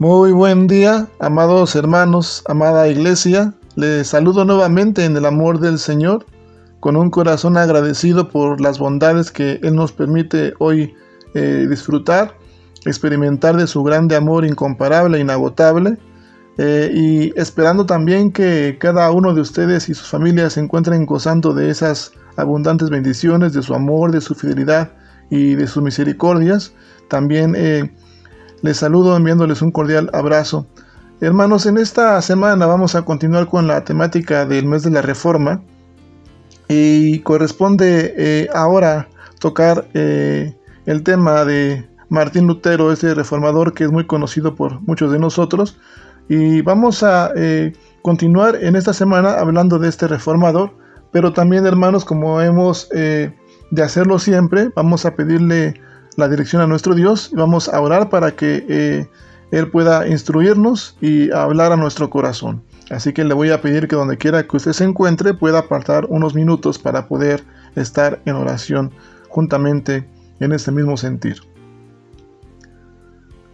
Muy buen día, amados hermanos, amada iglesia. Les saludo nuevamente en el amor del Señor, con un corazón agradecido por las bondades que Él nos permite hoy disfrutar, experimentar de su grande amor incomparable e inagotable, y esperando también que cada uno de ustedes y sus familias se encuentren gozando de esas abundantes bendiciones, de su amor, de su fidelidad y de sus misericordias. También les saludo enviándoles un cordial abrazo. Hermanos, en esta semana vamos a continuar con la temática del mes de la Reforma y corresponde ahora tocar el tema de Martín Lutero, este reformador que es muy conocido por muchos de nosotros, y vamos a continuar en esta semana hablando de este reformador, pero también, hermanos, como hemos de hacerlo siempre, vamos a pedirle la dirección a nuestro Dios y vamos a orar para que Él pueda instruirnos y hablar a nuestro corazón. Así que le voy a pedir que donde quiera que usted se encuentre pueda apartar unos minutos para poder estar en oración juntamente en este mismo sentir.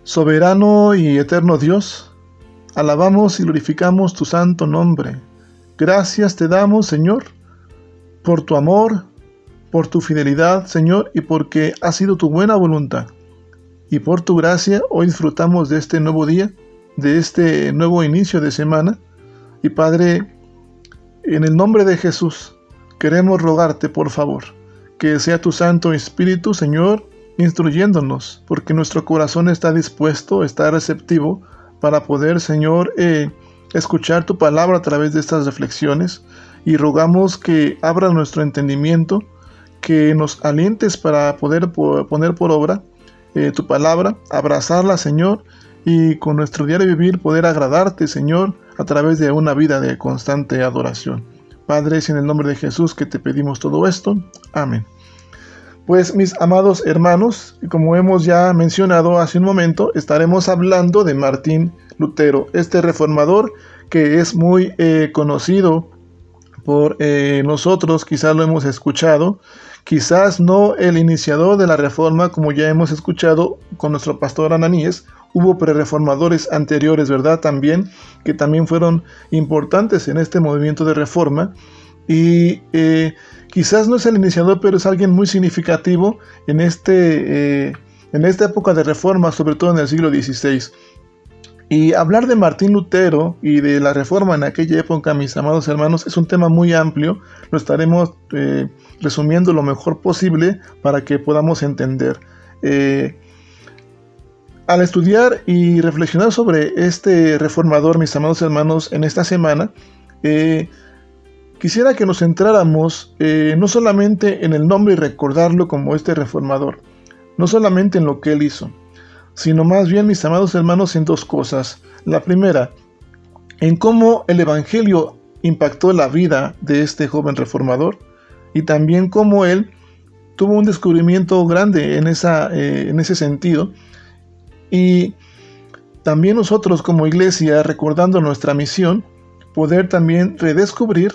Soberano y eterno Dios, alabamos y glorificamos tu santo nombre. Gracias te damos, Señor, por tu amor, por tu fidelidad, Señor, y porque ha sido tu buena voluntad. Y por tu gracia, hoy disfrutamos de este nuevo día, de este nuevo inicio de semana. Y Padre, en el nombre de Jesús, queremos rogarte, por favor, que sea tu Santo Espíritu, Señor, instruyéndonos, porque nuestro corazón está dispuesto, está receptivo, para poder, Señor, escuchar tu palabra a través de estas reflexiones. Y rogamos que abra nuestro entendimiento, que nos alientes para poder poner por obra tu palabra, abrazarla, Señor, y con nuestro diario vivir poder agradarte, Señor, a través de una vida de constante adoración. Padre, es en el nombre de Jesús que te pedimos todo esto. Amén. Pues, mis amados hermanos, como hemos ya mencionado hace un momento, estaremos hablando de Martín Lutero, este reformador que es muy conocido por nosotros, quizás lo hemos escuchado. Quizás no el iniciador de la reforma, como ya hemos escuchado con nuestro pastor Ananías. Hubo prereformadores anteriores, ¿verdad? También, que también fueron importantes en este movimiento de reforma. Y quizás no es el iniciador, pero es alguien muy significativo en esta época de reforma, sobre todo en el siglo XVI. Y hablar de Martín Lutero y de la reforma en aquella época, mis amados hermanos, es un tema muy amplio. Lo estaremos resumiendo lo mejor posible para que podamos entender. Al estudiar y reflexionar sobre este reformador, mis amados hermanos, en esta semana, quisiera que nos centráramos no solamente en el nombre y recordarlo como este reformador, no solamente en lo que él hizo, sino más bien, mis amados hermanos, en dos cosas. La primera, en cómo el Evangelio impactó la vida de este joven reformador, y también cómo él tuvo un descubrimiento grande en ese sentido. Y también nosotros como iglesia, recordando nuestra misión, poder también redescubrir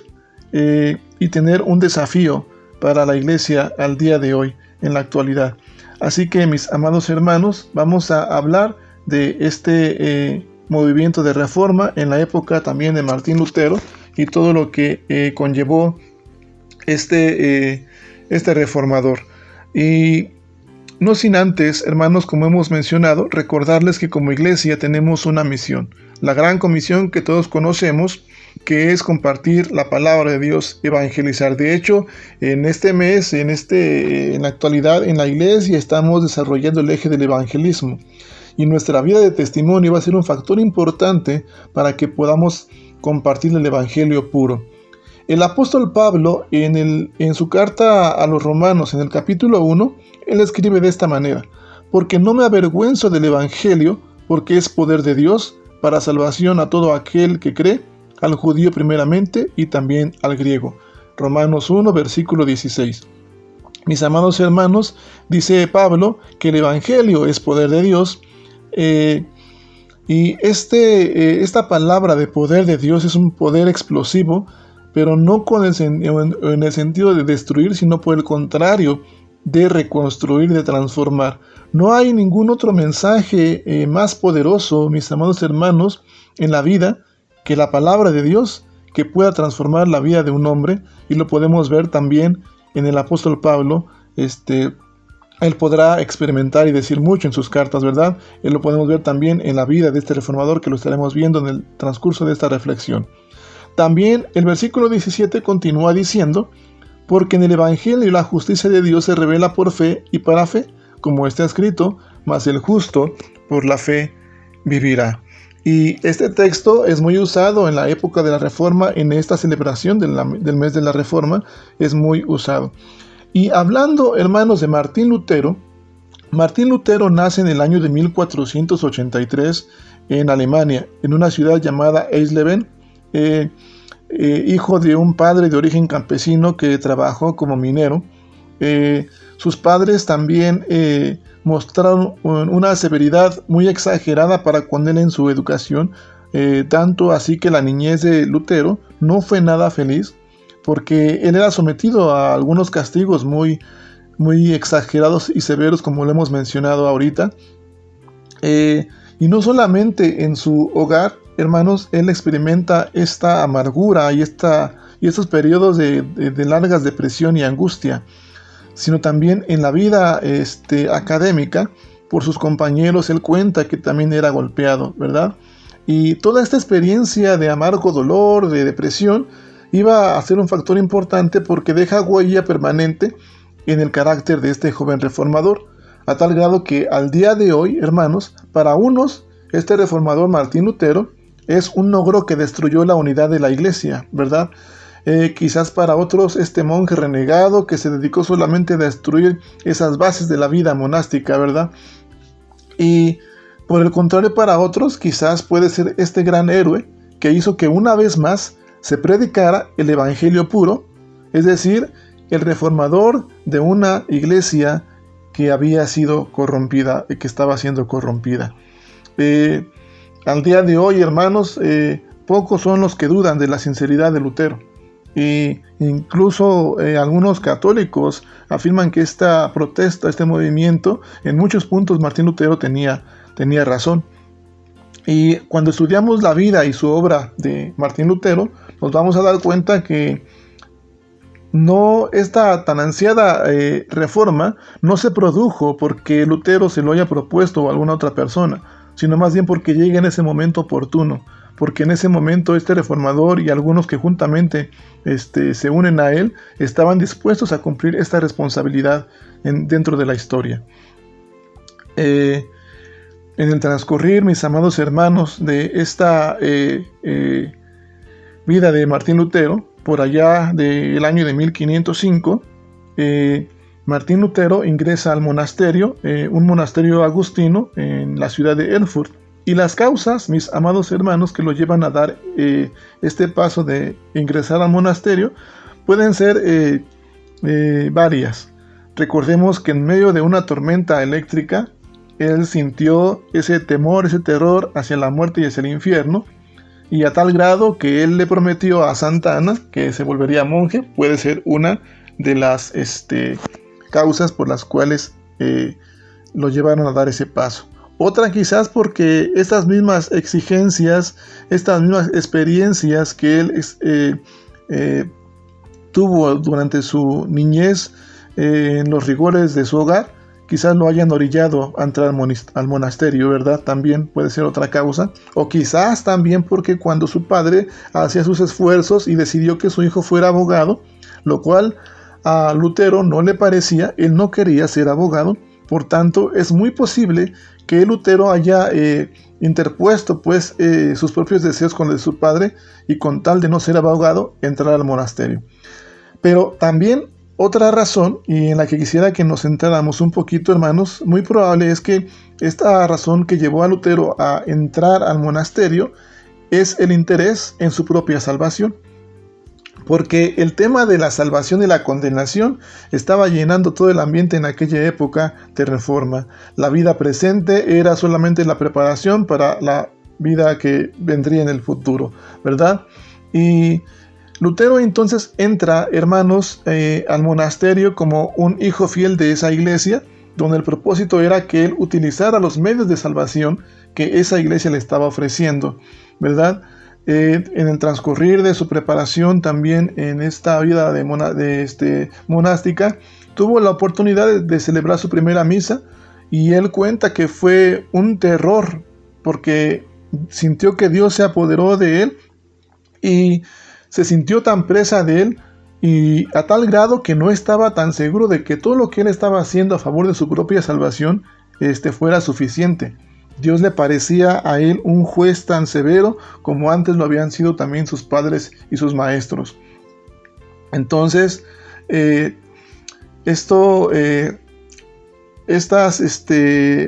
y tener un desafío para la iglesia al día de hoy, en la actualidad. Así que, mis amados hermanos, vamos a hablar de este movimiento de reforma en la época también de Martín Lutero y todo lo que conllevó este reformador. Y no sin antes, hermanos, como hemos mencionado, recordarles que como iglesia tenemos una misión, la gran comisión que todos conocemos, que es compartir la palabra de Dios, evangelizar. De hecho, en este mes, en la actualidad, en la iglesia estamos desarrollando el eje del evangelismo, y nuestra vida de testimonio va a ser un factor importante para que podamos compartir el evangelio puro. El apóstol Pablo, en su carta a los Romanos, en el capítulo 1, él escribe de esta manera: porque no me avergüenzo del evangelio, porque es poder de Dios para salvación a todo aquel que cree, al judío primeramente y también al griego. Romanos 1, versículo 16. Mis amados hermanos, dice Pablo que el evangelio es poder de Dios, y esta palabra de poder de Dios es un poder explosivo, pero no en el sentido de destruir, sino por el contrario, de reconstruir, de transformar. No hay ningún otro mensaje más poderoso, mis amados hermanos, en la vida que la palabra de Dios, que pueda transformar la vida de un hombre, y lo podemos ver también en el apóstol Pablo. Él podrá experimentar y decir mucho en sus cartas, ¿verdad? Él lo podemos ver también en la vida de este reformador, que lo estaremos viendo en el transcurso de esta reflexión. También el versículo 17 continúa diciendo: porque en el Evangelio la justicia de Dios se revela por fe y para fe, como está escrito, mas el justo por la fe vivirá. Y este texto es muy usado en la época de la Reforma, en esta celebración del mes de la Reforma, es muy usado. Y hablando, hermanos, de Martín Lutero nace en el año de 1483 en Alemania, en una ciudad llamada Eisleben, hijo de un padre de origen campesino que trabajó como minero. Sus padres también mostraron una severidad muy exagerada para con él en su educación, tanto así que la niñez de Lutero no fue nada feliz, porque él era sometido a algunos castigos muy exagerados y severos, como lo hemos mencionado ahorita. Y no solamente en su hogar, hermanos, él experimenta esta amargura y estos periodos de largas depresión y angustia, sino también en la vida académica. Por sus compañeros, él cuenta que también era golpeado, ¿verdad? Y toda esta experiencia de amargo dolor, de depresión, iba a ser un factor importante porque deja huella permanente en el carácter de este joven reformador, a tal grado que al día de hoy, hermanos, para unos, este reformador Martín Lutero es un logro que destruyó la unidad de la iglesia, ¿verdad? Quizás para otros, este monje renegado que se dedicó solamente a destruir esas bases de la vida monástica, ¿verdad? Y por el contrario, para otros, quizás puede ser este gran héroe que hizo que una vez más se predicara el evangelio puro, es decir, el reformador de una iglesia que había sido corrompida, que estaba siendo corrompida. Al día de hoy, hermanos, pocos son los que dudan de la sinceridad de Lutero. Y incluso algunos católicos afirman que esta protesta, este movimiento, en muchos puntos Martín Lutero tenía razón. Y cuando estudiamos la vida y su obra de Martín Lutero, nos vamos a dar cuenta que no, esta tan ansiada reforma no se produjo porque Lutero se lo haya propuesto o alguna otra persona, sino más bien porque llega en ese momento oportuno, porque en ese momento este reformador y algunos que juntamente se unen a él estaban dispuestos a cumplir esta responsabilidad dentro de la historia. En el transcurrir, mis amados hermanos, de esta vida de Martín Lutero, por allá del año de 1505, Martín Lutero ingresa al monasterio, un monasterio agustino en la ciudad de Erfurt. Y las causas, mis amados hermanos, que lo llevan a dar este paso de ingresar al monasterio, pueden ser varias. Recordemos que en medio de una tormenta eléctrica, él sintió ese temor, ese terror hacia la muerte y hacia el infierno, y a tal grado que él le prometió a Santa Ana que se volvería monje. Puede ser una de las causas por las cuales lo llevaron a dar ese paso. Otra quizás porque estas mismas exigencias, estas mismas experiencias que él tuvo durante su niñez en los rigores de su hogar, quizás lo hayan orillado a entrar al monasterio, ¿verdad? También puede ser otra causa. O quizás también porque cuando su padre hacía sus esfuerzos y decidió que su hijo fuera abogado, lo cual a Lutero no le parecía, él no quería ser abogado. Por tanto, es muy posible que Lutero haya interpuesto pues sus propios deseos con los de su padre y con tal de no ser abogado, entrar al monasterio. Pero también otra razón, y en la que quisiera que nos centráramos un poquito, hermanos, muy probable es que esta razón que llevó a Lutero a entrar al monasterio es el interés en su propia salvación. Porque el tema de la salvación y la condenación estaba llenando todo el ambiente en aquella época de reforma. La vida presente era solamente la preparación para la vida que vendría en el futuro, ¿verdad? Y Lutero entonces entra, hermanos, al monasterio como un hijo fiel de esa iglesia, donde el propósito era que él utilizara los medios de salvación que esa iglesia le estaba ofreciendo, ¿verdad? En el transcurrir de su preparación también en esta vida monástica, tuvo la oportunidad de celebrar su primera misa, y él cuenta que fue un terror porque sintió que Dios se apoderó de él y se sintió tan presa de él, y a tal grado que no estaba tan seguro de que todo lo que él estaba haciendo a favor de su propia salvación fuera suficiente. Dios le parecía a él un juez tan severo como antes lo habían sido también sus padres y sus maestros. Entonces, estos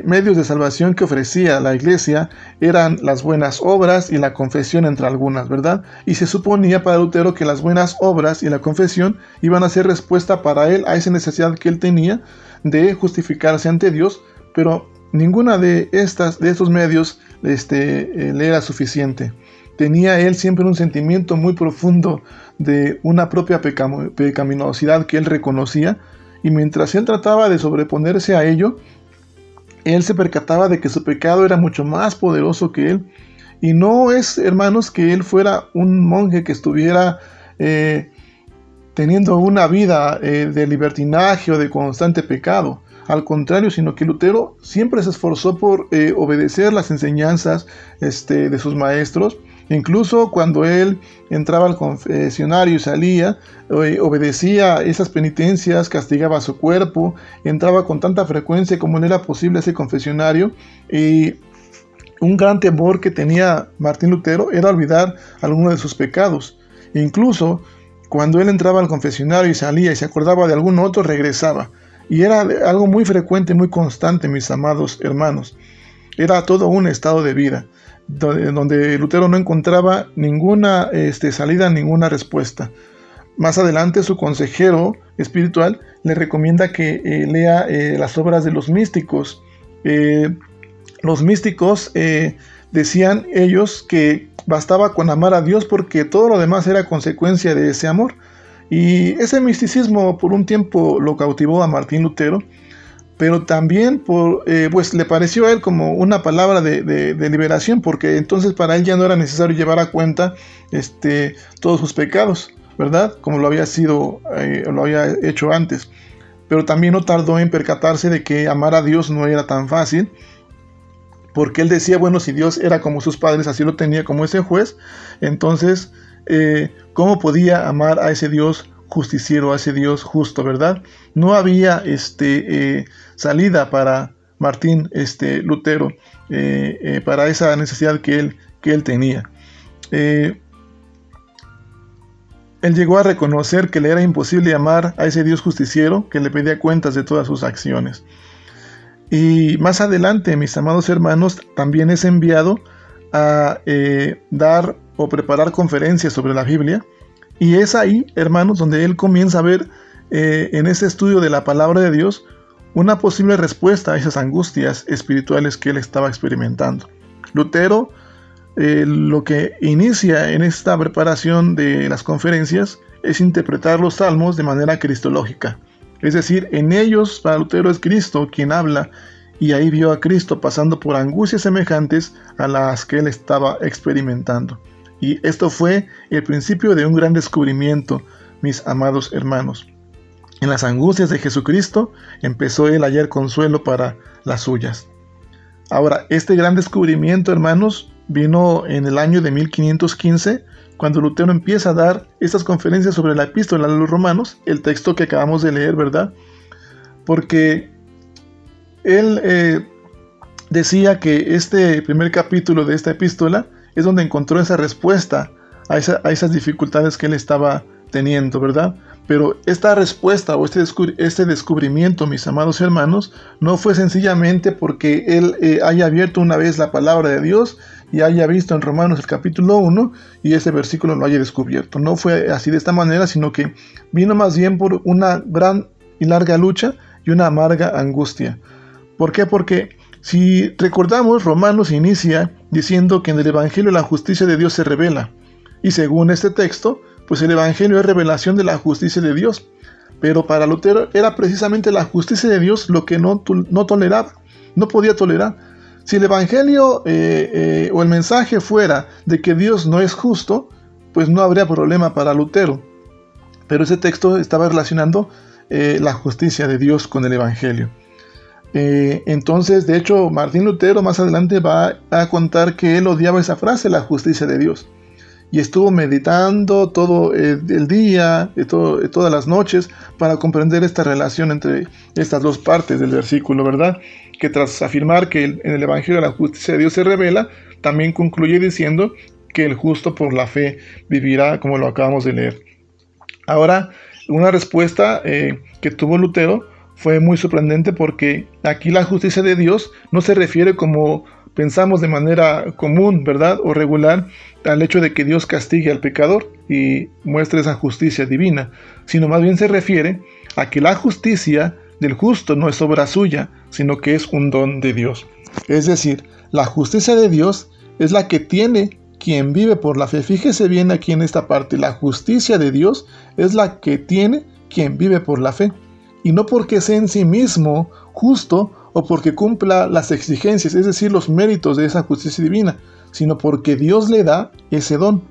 medios de salvación que ofrecía la iglesia eran las buenas obras y la confesión, entre algunas, ¿verdad? Y se suponía para Lutero que las buenas obras y la confesión iban a ser respuesta para él a esa necesidad que él tenía de justificarse ante Dios, pero ninguna de estos medios le era suficiente. Tenía él siempre un sentimiento muy profundo de una propia pecaminosidad que él reconocía, y mientras él trataba de sobreponerse a ello, él se percataba de que su pecado era mucho más poderoso que él. Y no es, hermanos, que él fuera un monje que estuviera teniendo una vida de libertinaje o de constante pecado. Al contrario, sino que Lutero siempre se esforzó por obedecer las enseñanzas de sus maestros. Incluso cuando él entraba al confesionario y salía, obedecía esas penitencias, castigaba su cuerpo, entraba con tanta frecuencia como le era posible a ese confesionario. Y un gran temor que tenía Martín Lutero era olvidar alguno de sus pecados. Incluso cuando él entraba al confesionario y salía y se acordaba de algún otro, regresaba. Y era algo muy frecuente, muy constante, mis amados hermanos. Era todo un estado de vida donde Lutero no encontraba ninguna salida, ninguna respuesta. Más adelante su consejero espiritual le recomienda que lea las obras de los místicos. Los místicos decían ellos que bastaba con amar a Dios porque todo lo demás era consecuencia de ese amor. Y ese misticismo por un tiempo lo cautivó a Martín Lutero, pero también pues le pareció a él como una palabra de liberación, porque entonces para él ya no era necesario llevar a cuenta todos sus pecados, ¿verdad? Como lo había hecho antes. Pero también no tardó en percatarse de que amar a Dios no era tan fácil, porque él decía, bueno, si Dios era como sus padres, así lo tenía como ese juez, entonces ¿cómo podía amar a ese Dios justiciero, a ese Dios justo, verdad? No había salida para Martín Lutero, para esa necesidad que él tenía. Él llegó a reconocer que le era imposible amar a ese Dios justiciero que le pedía cuentas de todas sus acciones. Y más adelante, mis amados hermanos, también es enviado a dar o preparar conferencias sobre la Biblia, y es ahí, hermanos, donde él comienza a ver en ese estudio de la palabra de Dios una posible respuesta a esas angustias espirituales que él estaba experimentando. Lutero lo que inicia en esta preparación de las conferencias es interpretar los salmos de manera cristológica, es decir, en ellos para Lutero es Cristo quien habla, y ahí vio a Cristo pasando por angustias semejantes a las que él estaba experimentando. Y esto fue el principio de un gran descubrimiento, mis amados hermanos. En las angustias de Jesucristo empezó él a hallar consuelo para las suyas. Ahora, este gran descubrimiento, hermanos, vino en el año de 1515, cuando Lutero empieza a dar estas conferencias sobre la epístola a los romanos, el texto que acabamos de leer, ¿verdad? Porque él decía que este primer capítulo de esta epístola es donde encontró esa respuesta a esas dificultades que él estaba teniendo, ¿verdad? Pero esta respuesta o este descubrimiento, mis amados hermanos, no fue sencillamente porque él haya abierto una vez la palabra de Dios y haya visto en Romanos el capítulo 1 y ese versículo lo haya descubierto. No fue así de esta manera, sino que vino más bien por una gran y larga lucha y una amarga angustia. ¿Por qué? Porque si recordamos, Romanos inicia diciendo que en el Evangelio la justicia de Dios se revela. Y según este texto, pues el Evangelio es revelación de la justicia de Dios. Pero para Lutero era precisamente la justicia de Dios lo que no toleraba, no podía tolerar. Si el Evangelio o el mensaje fuera de que Dios no es justo, pues no habría problema para Lutero. Pero ese texto estaba relacionando la justicia de Dios con el Evangelio. Entonces, de hecho, Martín Lutero más adelante va a contar que él odiaba esa frase, la justicia de Dios. Y estuvo meditando todo el día, todas las noches, para comprender esta relación entre estas dos partes del versículo, ¿verdad? Que tras afirmar que en el Evangelio la justicia de Dios se revela, también concluye diciendo que el justo por la fe vivirá, como lo acabamos de leer. Ahora, una respuesta que tuvo Lutero fue muy sorprendente, porque aquí la justicia de Dios no se refiere como pensamos de manera común, ¿verdad? O regular, al hecho de que Dios castigue al pecador y muestre esa justicia divina, sino más bien se refiere a que la justicia del justo no es obra suya, sino que es un don de Dios. Es decir, la justicia de Dios es la que tiene quien vive por la fe. Fíjese bien aquí en esta parte, la justicia de Dios es la que tiene quien vive por la fe, y no porque sea en sí mismo justo o porque cumpla las exigencias, es decir, los méritos de esa justicia divina, sino porque Dios le da ese don.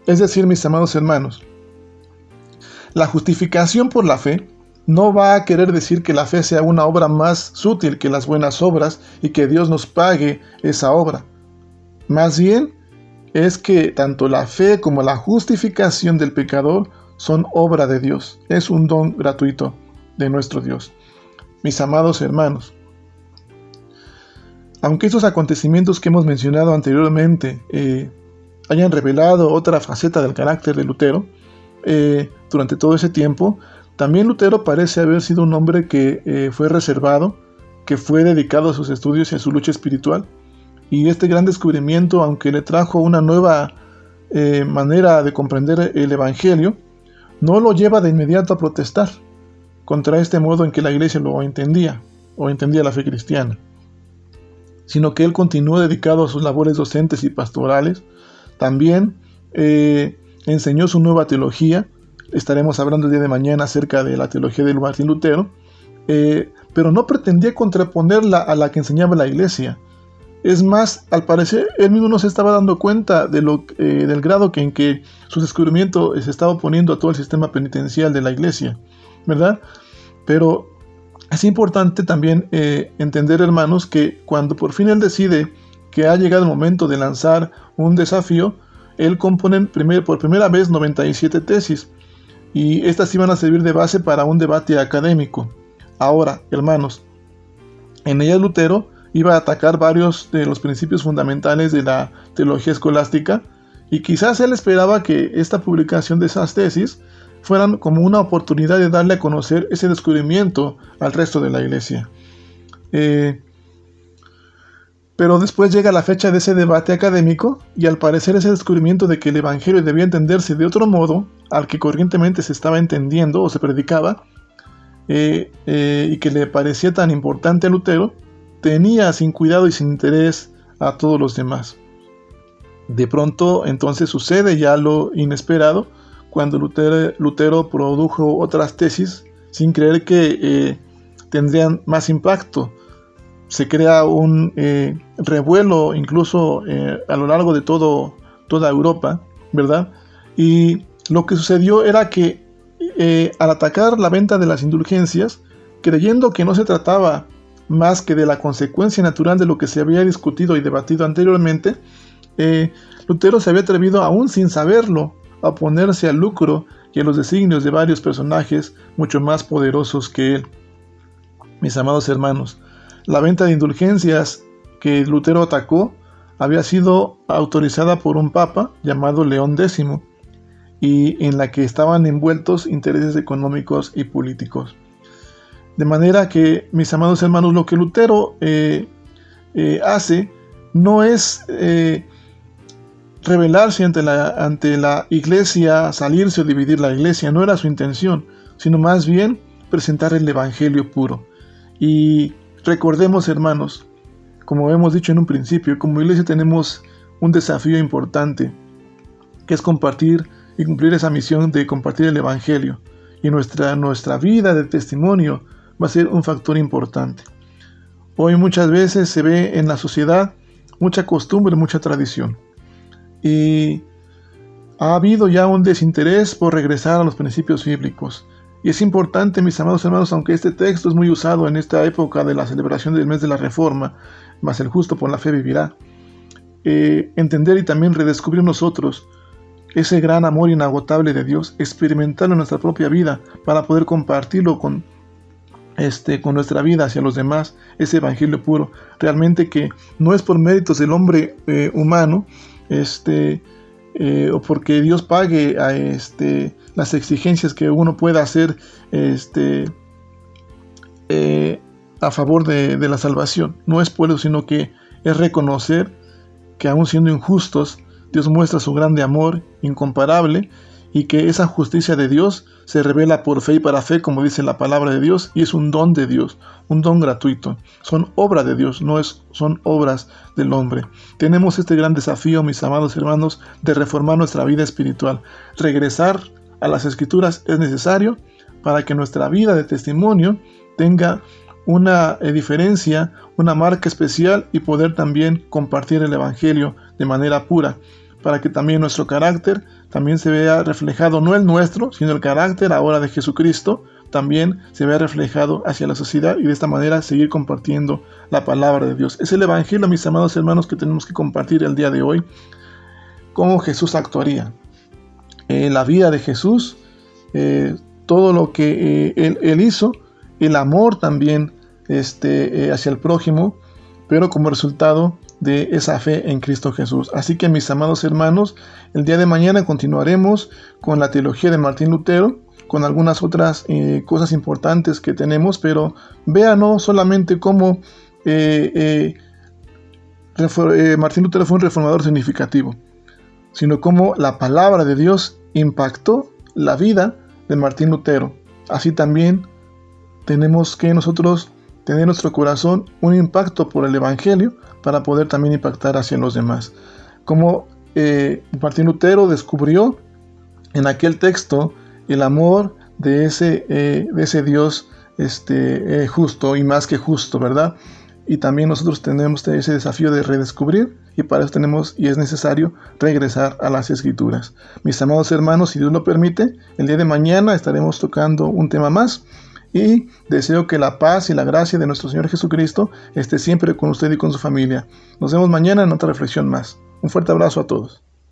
Es decir, mis amados hermanos, la justificación por la fe no va a querer decir que la fe sea una obra más sutil que las buenas obras y que Dios nos pague esa obra. Más bien, es que tanto la fe como la justificación del pecador son obra de Dios, es un don gratuito de nuestro Dios. Mis amados hermanos, aunque estos acontecimientos que hemos mencionado anteriormente hayan revelado otra faceta del carácter de Lutero, durante todo ese tiempo, también Lutero parece haber sido un hombre que fue reservado, que fue dedicado a sus estudios y a su lucha espiritual. Y este gran descubrimiento, aunque le trajo una nueva manera de comprender el Evangelio, no lo lleva de inmediato a protestar contra este modo en que la iglesia lo entendía, o entendía la fe cristiana, sino que él continuó dedicado a sus labores docentes y pastorales. También enseñó su nueva teología. Estaremos hablando el día de mañana acerca de la teología de Martín Lutero, pero no pretendía contraponerla a la que enseñaba la iglesia. Es más, al parecer, él mismo no se estaba dando cuenta del grado en que su descubrimiento se estaba oponiendo a todo el sistema penitencial de la iglesia, ¿verdad? Pero es importante también entender, hermanos, que cuando por fin él decide que ha llegado el momento de lanzar un desafío, él compone por primera vez 97 tesis, y estas iban a servir de base para un debate académico. Ahora, hermanos, en ellas Lutero iba a atacar varios de los principios fundamentales de la teología escolástica, y quizás él esperaba que esta publicación de esas tesis fueran como una oportunidad de darle a conocer ese descubrimiento al resto de la iglesia. Pero después llega la fecha de ese debate académico, y al parecer ese descubrimiento de que el Evangelio debía entenderse de otro modo al que corrientemente se estaba entendiendo o se predicaba, y que le parecía tan importante a Lutero, tenía sin cuidado y sin interés a todos los demás. De pronto entonces sucede ya lo inesperado, cuando Lutero produjo otras tesis sin creer que tendrían más impacto. Se crea un revuelo incluso a lo largo de toda Europa, ¿verdad? Y lo que sucedió era que al atacar la venta de las indulgencias, creyendo que no se trataba más que de la consecuencia natural de lo que se había discutido y debatido anteriormente, Lutero se había atrevido, aún sin saberlo, a oponerse al lucro y a los designios de varios personajes mucho más poderosos que él. Mis amados hermanos, la venta de indulgencias que Lutero atacó había sido autorizada por un papa llamado León X, y en la que estaban envueltos intereses económicos y políticos. De manera que, mis amados hermanos, lo que Lutero hace no es rebelarse ante la iglesia, salirse o dividir la iglesia, no era su intención, sino más bien presentar el evangelio puro. Y recordemos, hermanos, como hemos dicho en un principio, como iglesia tenemos un desafío importante, que es compartir y cumplir esa misión de compartir el Evangelio. Y nuestra vida de testimonio va a ser un factor importante. Hoy muchas veces se ve en la sociedad mucha costumbre, mucha tradición. Y ha habido ya un desinterés por regresar a los principios bíblicos. Y es importante, mis amados hermanos, aunque este texto es muy usado en esta época de la celebración del mes de la Reforma, mas el justo por la fe vivirá, entender y también redescubrir nosotros ese gran amor inagotable de Dios, experimentarlo en nuestra propia vida para poder compartirlo con nuestra vida hacia los demás, ese evangelio puro, realmente que no es por méritos del hombre humano, o porque Dios pague a las exigencias que uno pueda hacer a favor de la salvación. No es por eso, sino que es reconocer que aún siendo injustos, Dios muestra su grande amor incomparable, y que esa justicia de Dios se revela por fe y para fe, como dice la palabra de Dios, y es un don de Dios, un don gratuito. Son obra de Dios, son obras del hombre. Tenemos este gran desafío, mis amados hermanos, de reformar nuestra vida espiritual. Regresar a las Escrituras es necesario para que nuestra vida de testimonio tenga una diferencia, una marca especial, y poder también compartir el Evangelio de manera pura, para que también nuestro carácter también se vea reflejado, no el nuestro, sino el carácter ahora de Jesucristo, también se vea reflejado hacia la sociedad, y de esta manera seguir compartiendo la palabra de Dios. Es el Evangelio, mis amados hermanos, que tenemos que compartir el día de hoy, cómo Jesús actuaría. La vida de Jesús, todo lo que él hizo, el amor también hacia el prójimo, pero como resultado de esa fe en Cristo Jesús. Así que, mis amados hermanos, el día de mañana continuaremos con la teología de Martín Lutero, con algunas otras cosas importantes que tenemos, pero vean no solamente cómo Martín Lutero fue un reformador significativo, sino cómo la palabra de Dios impactó la vida de Martín Lutero. Así también tenemos que nosotros tener en nuestro corazón un impacto por el Evangelio para poder también impactar hacia los demás. Como Martín Lutero descubrió en aquel texto el amor de ese Dios justo y más que justo, ¿verdad? Y también nosotros tenemos ese desafío de redescubrir, y para eso tenemos y es necesario regresar a las Escrituras. Mis amados hermanos, si Dios lo permite, el día de mañana estaremos tocando un tema más, y deseo que la paz y la gracia de nuestro Señor Jesucristo esté siempre con usted y con su familia. Nos vemos mañana en otra reflexión más. Un fuerte abrazo a todos.